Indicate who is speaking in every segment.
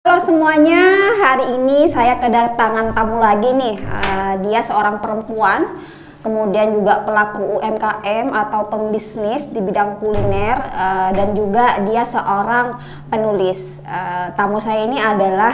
Speaker 1: Halo semuanya, hari ini saya kedatangan tamu lagi nih. Dia seorang perempuan, kemudian juga pelaku UMKM atau pembisnis di bidang kuliner, dan juga dia seorang penulis. Tamu saya ini adalah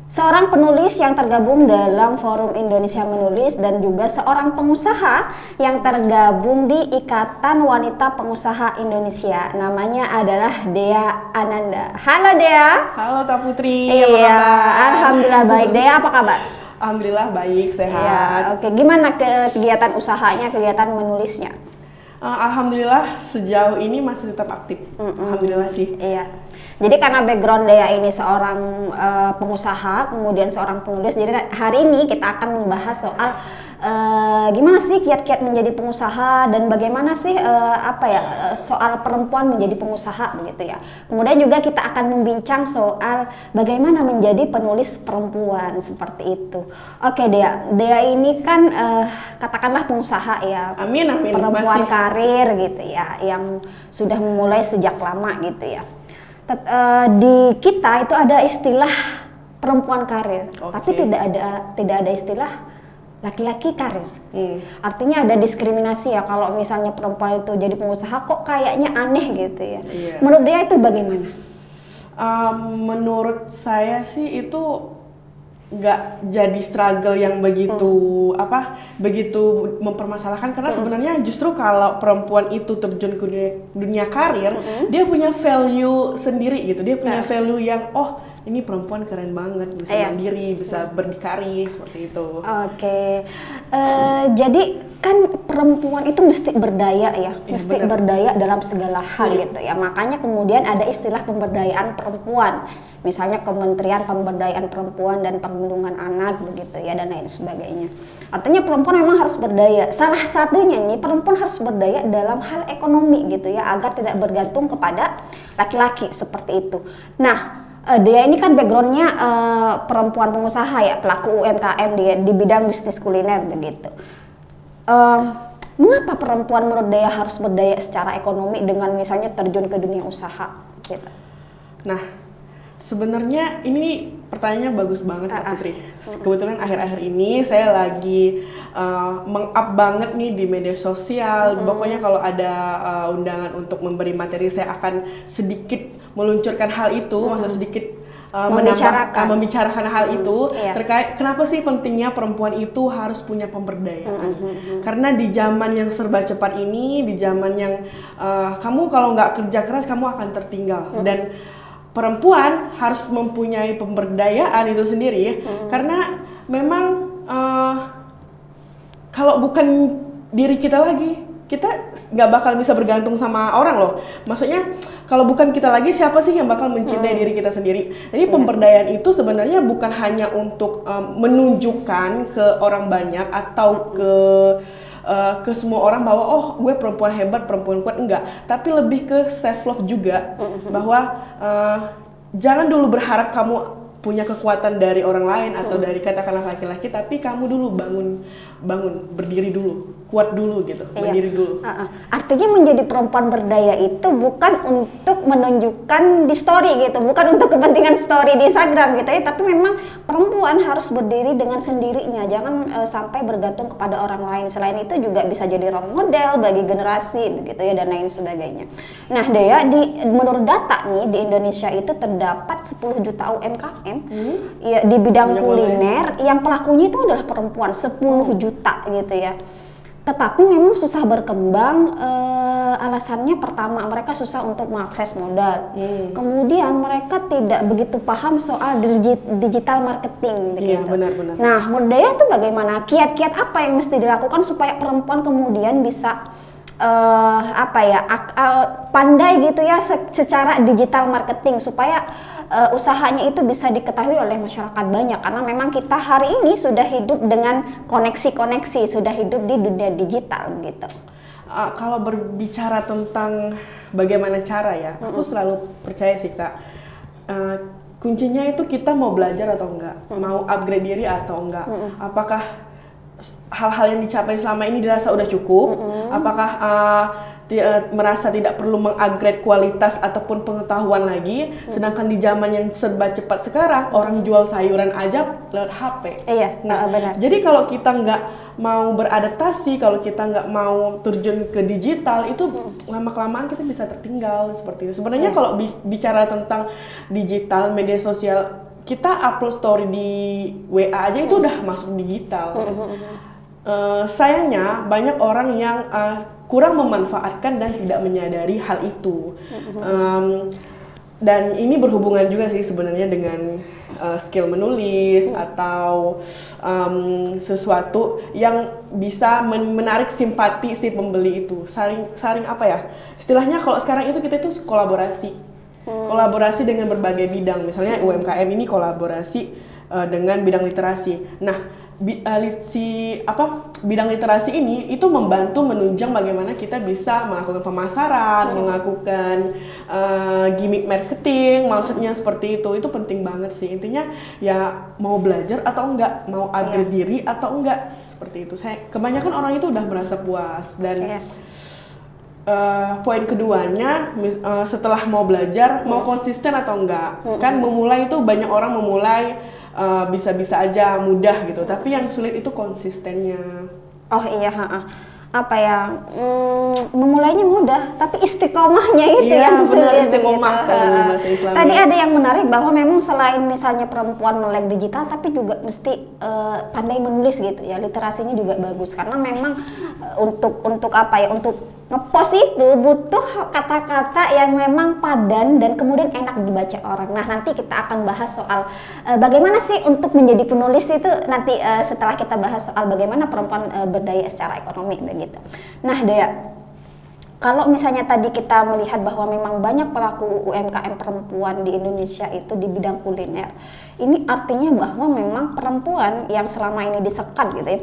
Speaker 1: seorang penulis yang tergabung dalam Forum Indonesia Menulis dan juga seorang pengusaha yang tergabung di Ikatan Wanita Pengusaha Indonesia. Namanya adalah Dea Ananda. Halo Dea.
Speaker 2: Halo Kak Putri.
Speaker 1: Iya, alhamdulillah baik. Dea apa kabar?
Speaker 2: Alhamdulillah baik, sehat.
Speaker 1: Ya, oke. Gimana kegiatan usahanya, kegiatan menulisnya?
Speaker 2: Alhamdulillah sejauh ini masih tetap aktif. Alhamdulillah sih.
Speaker 1: Iya. Jadi karena background Dea ini seorang pengusaha, kemudian seorang penulis, jadi hari ini kita akan membahas soal gimana sih kiat-kiat menjadi pengusaha dan bagaimana sih soal perempuan menjadi pengusaha begitu ya. Kemudian juga kita akan membincang soal bagaimana menjadi penulis perempuan seperti itu. Oke Dea ini kan katakanlah pengusaha ya.
Speaker 2: Amin.
Speaker 1: Perempuan karir gitu ya, yang sudah memulai sejak lama gitu ya. Di kita itu ada istilah perempuan karir, tapi tidak ada istilah laki-laki karir. Artinya ada diskriminasi ya, kalau misalnya perempuan itu jadi pengusaha kok kayaknya aneh gitu ya. Menurut dia itu bagaimana?
Speaker 2: Menurut saya sih itu nggak jadi struggle yang begitu mempermasalahkan, karena sebenarnya justru kalau perempuan itu terjun ke dunia karir, dia punya value sendiri gitu, dia punya value yang ini perempuan keren banget, bisa mandiri, bisa berdikari seperti itu.
Speaker 1: Jadi kan perempuan itu mesti berdaya ya, mesti berdaya dalam segala hal gitu ya. Makanya kemudian ada istilah pemberdayaan perempuan, misalnya Kementerian Pemberdayaan Perempuan dan Perlindungan Anak begitu ya, dan lain sebagainya. Artinya perempuan memang harus berdaya. Salah satunya nih, perempuan harus berdaya dalam hal ekonomi gitu ya, agar tidak bergantung kepada laki-laki seperti itu. Nah, Dea ini kan backgroundnya perempuan pengusaha ya, pelaku UMKM di bidang bisnis kuliner begitu. Mengapa perempuan menurut Dea harus berdaya secara ekonomi dengan misalnya terjun ke dunia usaha gitu?
Speaker 2: Nah, sebenarnya ini pertanyaannya bagus banget Kak Putri. Kebetulan akhir-akhir ini saya lagi meng-up banget nih di media sosial. Pokoknya kalau ada undangan untuk memberi materi, saya akan sedikit meluncurkan hal itu, maksud sedikit membicarakan hal itu terkait kenapa sih pentingnya perempuan itu harus punya pemberdayaan. Karena di zaman yang serba cepat ini, di zaman yang kamu kalau nggak kerja keras kamu akan tertinggal, dan perempuan harus mempunyai pemberdayaan itu sendiri, karena memang kalau bukan diri kita lagi, kita nggak bakal bisa bergantung sama orang loh. Maksudnya kalau bukan kita lagi, siapa sih yang bakal mencintai diri kita sendiri? Jadi pemberdayaan itu sebenarnya bukan hanya untuk menunjukkan ke orang banyak atau ke semua orang bahwa gue perempuan hebat, perempuan kuat, enggak. Tapi lebih ke self love juga, bahwa jangan dulu berharap kamu punya kekuatan dari orang lain atau dari katakanlah laki-laki, tapi kamu dulu bangun, berdiri dulu, kuat dulu gitu, berdiri dulu.
Speaker 1: Artinya menjadi perempuan berdaya itu bukan untuk menunjukkan di story gitu, bukan untuk kepentingan story di Instagram gitu ya, tapi memang perempuan harus berdiri dengan sendirinya, jangan sampai bergantung kepada orang lain. Selain itu juga bisa jadi role model bagi generasi begitu ya, dan lain sebagainya. Nah Dea, menurut data nih di Indonesia itu terdapat 10 juta UMKM ya, di bidang kuliner yang pelakunya itu adalah perempuan, 10 juta gitu ya. Tetapi memang susah berkembang, alasannya pertama mereka susah untuk mengakses modal, kemudian mereka tidak begitu paham soal digital marketing begitu.
Speaker 2: Benar.
Speaker 1: Nah menurut Dea itu bagaimana, kiat-kiat apa yang mesti dilakukan supaya perempuan kemudian bisa pandai gitu ya secara digital marketing, supaya usahanya itu bisa diketahui oleh masyarakat banyak, karena memang kita hari ini sudah hidup dengan koneksi-koneksi, sudah hidup di dunia digital gitu.
Speaker 2: Kalau berbicara tentang bagaimana cara ya, aku selalu percaya sih Kak, kuncinya itu kita mau belajar atau enggak, mau upgrade diri atau enggak, apakah hal-hal yang dicapai selama ini dirasa udah cukup, apakah merasa tidak perlu mengupgrade kualitas ataupun pengetahuan lagi, sedangkan di zaman yang serba cepat sekarang orang jual sayuran aja lewat HP.
Speaker 1: Iya, benar.
Speaker 2: Jadi kalau kita nggak mau beradaptasi, kalau kita nggak mau terjun ke digital, itu lama-kelamaan kita bisa tertinggal seperti itu. Sebenarnya kalau bicara tentang digital, media sosial, kita upload story di WA aja itu udah masuk digital. Sayangnya banyak orang yang kurang memanfaatkan dan tidak menyadari hal itu. Dan ini berhubungan juga sih sebenarnya dengan skill menulis atau sesuatu yang bisa menarik simpati si pembeli itu. Saling apa ya? Istilahnya kalau sekarang itu kita itu kolaborasi. Kolaborasi dengan berbagai bidang. Misalnya UMKM ini kolaborasi dengan bidang literasi. Nah, bidang literasi ini itu membantu menunjang bagaimana kita bisa melakukan pemasaran, melakukan gimmick marketing, maksudnya seperti itu penting banget sih. Intinya ya mau belajar atau enggak, mau upgrade diri atau enggak, seperti itu. Kebanyakan orang itu udah merasa puas dan poin keduanya setelah mau belajar mau konsisten atau enggak. Kan memulai itu banyak orang memulai bisa-bisa aja mudah gitu, tapi yang sulit itu konsistennya.
Speaker 1: Oh iya, apa ya, memulainya mudah, tapi istiqomahnya itu yang sulit.
Speaker 2: Istiqomah gitu.
Speaker 1: Tadi ada yang menarik bahwa memang selain misalnya perempuan melek digital, tapi juga mesti pandai menulis gitu ya, literasinya juga bagus karena memang untuk apa ya, untuk ngepost itu butuh kata-kata yang memang padan dan kemudian enak dibaca orang. Nah, nanti kita akan bahas soal bagaimana sih untuk menjadi penulis itu nanti setelah kita bahas soal bagaimana perempuan berdaya secara ekonomi begitu. Nah, Dea, kalau misalnya tadi kita melihat bahwa memang banyak pelaku UMKM perempuan di Indonesia itu di bidang kuliner, ini artinya bahwa memang perempuan yang selama ini disekat gitu ya,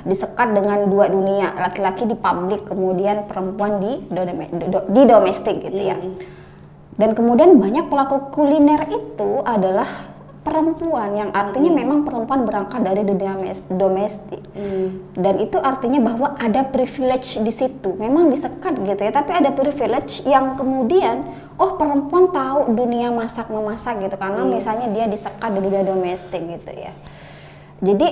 Speaker 1: disekat dengan dua dunia, laki-laki di publik, kemudian perempuan di domestik gitu ya. Dan kemudian banyak pelaku kuliner itu adalah perempuan, yang artinya memang perempuan berangkat dari dunia domestik. Dan itu artinya bahwa ada privilege di situ, memang disekat gitu ya, tapi ada privilege yang kemudian perempuan tahu dunia masak-memasak gitu, karena misalnya dia disekat di dunia domestik gitu ya. Jadi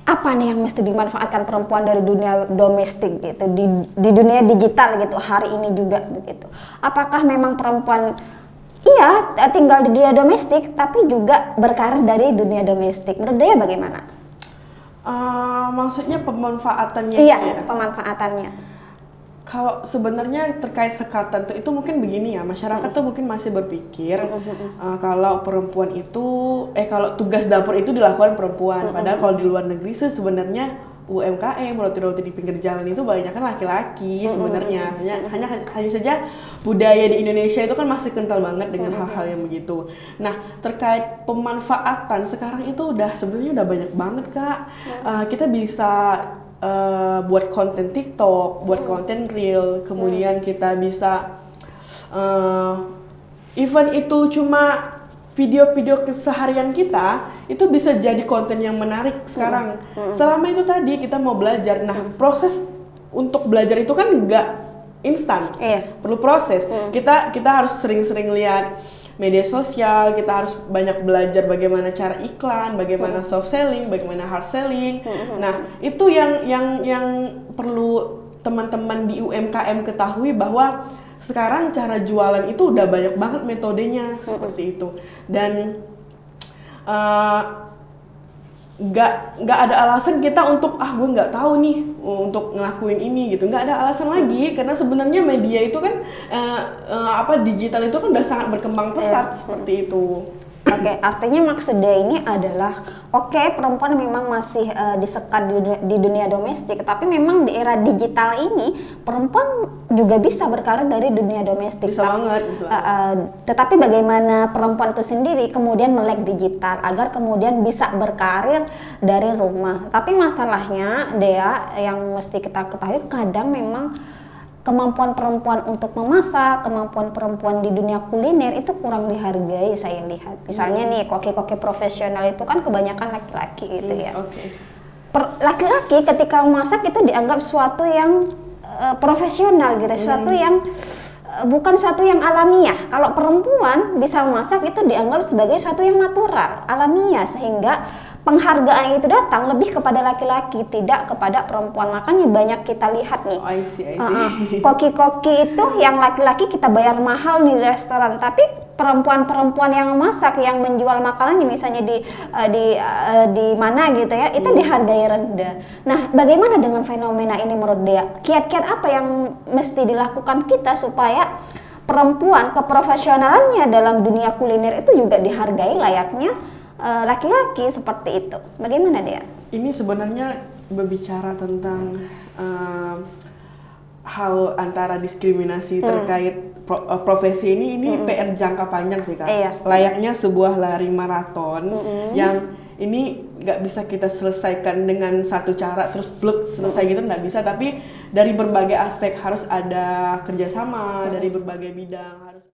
Speaker 1: apa nih yang mesti dimanfaatkan perempuan dari dunia domestik gitu di dunia digital gitu hari ini juga begitu? Apakah memang perempuan tinggal di dunia domestik tapi juga berkarir dari dunia domestik? Menurut Dea bagaimana?
Speaker 2: Maksudnya pemanfaatannya?
Speaker 1: Iya, pemanfaatannya.
Speaker 2: Kalau sebenarnya terkait sekatan itu mungkin begini ya, masyarakat tuh mungkin masih berpikir kalau perempuan itu kalau tugas dapur itu dilakukan perempuan, padahal kalau di luar negeri sih sebenarnya UMKM, roti-roti di pinggir jalan itu banyak kan laki-laki sebenarnya. Hanya saja budaya di Indonesia itu kan masih kental banget dengan hal-hal yang begitu. Nah, terkait pemanfaatan sekarang itu sebenarnya udah banyak banget, Kak. Kita bisa buat konten TikTok, buat konten reel, kemudian kita bisa even itu cuma video-video keseharian kita itu bisa jadi konten yang menarik sekarang. Selama itu tadi kita mau belajar. Nah, proses untuk belajar itu kan nggak instan, perlu proses. Kita harus sering-sering lihat media sosial, kita harus banyak belajar bagaimana cara iklan, bagaimana soft selling, bagaimana hard selling. Nah, itu yang perlu teman-teman di UMKM ketahui, bahwa sekarang cara jualan itu udah banyak banget metodenya seperti itu, dan nggak ada alasan kita untuk gue nggak tahu nih untuk ngelakuin ini gitu, nggak ada alasan lagi, karena sebenarnya media itu kan digital itu kan udah sangat berkembang pesat seperti itu.
Speaker 1: Oke, artinya maksudnya ini adalah perempuan memang masih disekat di dunia domestik, tapi memang di era digital ini perempuan juga bisa berkarir dari dunia domestik.
Speaker 2: Bisa banget.
Speaker 1: Tetapi bagaimana perempuan itu sendiri kemudian melek digital agar kemudian bisa berkarir dari rumah. Tapi masalahnya Dea, yang mesti kita ketahui, kadang memang kemampuan perempuan untuk memasak, kemampuan perempuan di dunia kuliner itu kurang dihargai, saya lihat. Misalnya nih, koki-koki profesional itu kan kebanyakan laki-laki gitu ya. Laki-laki ketika memasak itu dianggap suatu yang profesional gitu, sesuatu yang bukan suatu yang alamiah. Kalau perempuan bisa masak itu dianggap sebagai suatu yang natural, alamiah, sehingga penghargaan itu datang lebih kepada laki-laki, tidak kepada perempuan. Makanya banyak kita lihat nih,
Speaker 2: Oh, I see.
Speaker 1: koki-koki itu yang laki-laki kita bayar mahal nih di restoran, tapi perempuan-perempuan yang masak, yang menjual makanannya misalnya di mana gitu ya, itu dihargai rendah. Nah, bagaimana dengan fenomena ini menurut Dea? Kiat-kiat apa yang mesti dilakukan kita supaya perempuan keprofesionalannya dalam dunia kuliner itu juga dihargai layaknya laki-laki seperti itu? Bagaimana Dea?
Speaker 2: Ini sebenarnya berbicara tentang hal antara diskriminasi terkait profesi ini PR jangka panjang sih Kak.
Speaker 1: Iya.
Speaker 2: Layaknya sebuah lari maraton yang ini nggak bisa kita selesaikan dengan satu cara terus blok selesai gitu, nggak bisa, tapi dari berbagai aspek harus ada kerjasama dari berbagai bidang.